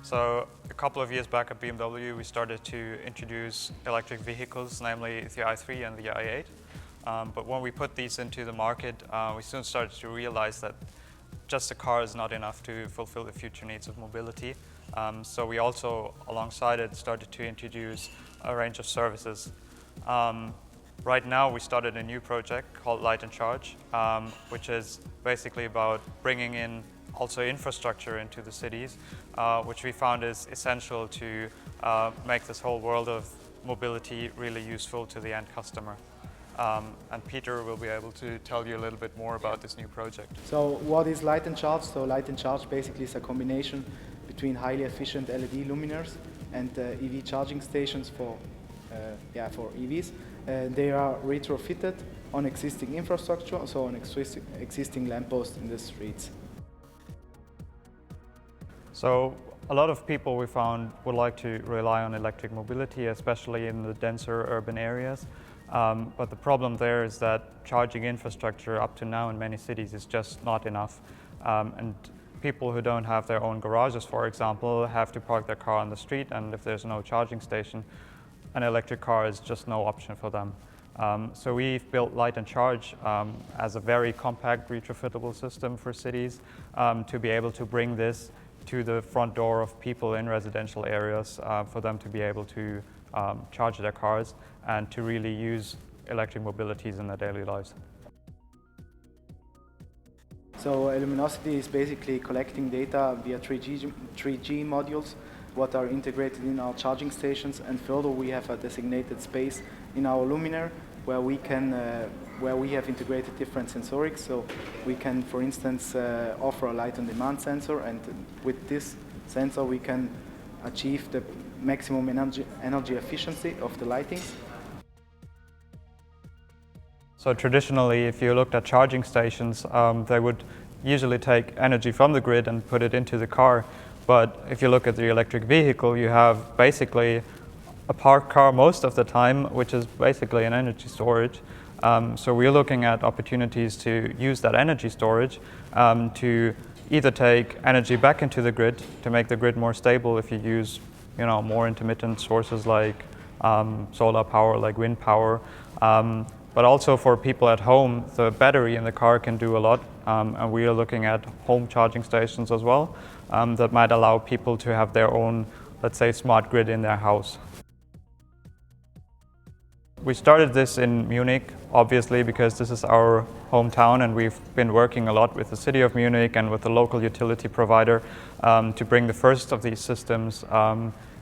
So a couple of years back at BMW, we started to introduce electric vehicles, namely the i3 and the i8. But when we put these into the market, we soon started to realize that just a car is not enough to fulfill the future needs of mobility. So we also, alongside it, started to introduce a range of services. Right now, we started a new project called Light and Charge, which is basically about bringing in also infrastructure into the cities, which we found is essential to make this whole world of mobility really useful to the end customer. And Peter will be able to tell you a little bit more about this new project. So what is Light and Charge? So Light and Charge basically is a combination between highly efficient LED luminaires and EV charging stations for EVs. They are retrofitted on existing infrastructure, so on existing lampposts in the streets. So a lot of people we found would like to rely on electric mobility, especially in the denser urban areas. But the problem there is that charging infrastructure up to now in many cities is just not enough. And people who don't have their own garages, for example, have to park their car on the street, and if there's no charging station, an electric car is just no option for them. So we've built Light and Charge as a very compact retrofittable system for cities to be able to bring this to the front door of people in residential areas for them to be able to charge their cars and to really use electric mobilities in their daily lives. So Luminosity is basically collecting data via 3G modules what are integrated in our charging stations, and further we have a designated space in our luminaire where we have integrated different sensorics. So we can, for instance, offer a light on demand sensor, and with this sensor we can achieve the maximum energy efficiency of the lightings. So traditionally, if you looked at charging stations, they would usually take energy from the grid and put it into the car. But if you look at the electric vehicle, you have basically a parked car most of the time, which is basically an energy storage. So we're looking at opportunities to use that energy storage to either take energy back into the grid to make the grid more stable if you use more intermittent sources like solar power, like wind power. But also for people at home, the battery in the car can do a lot, and we are looking at home charging stations as well that might allow people to have their own, let's say, smart grid in their house. We started this in Munich, obviously, because this is our hometown, and we've been working a lot with the city of Munich and with the local utility provider to bring the first of these systems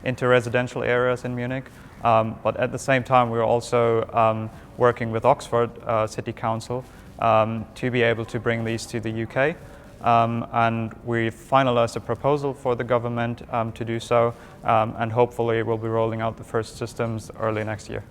into residential areas in Munich. But at the same time, we're also working with Oxford City Council to be able to bring these to the UK. And we've finalized a proposal for the government to do so, and hopefully we'll be rolling out the first systems early next year.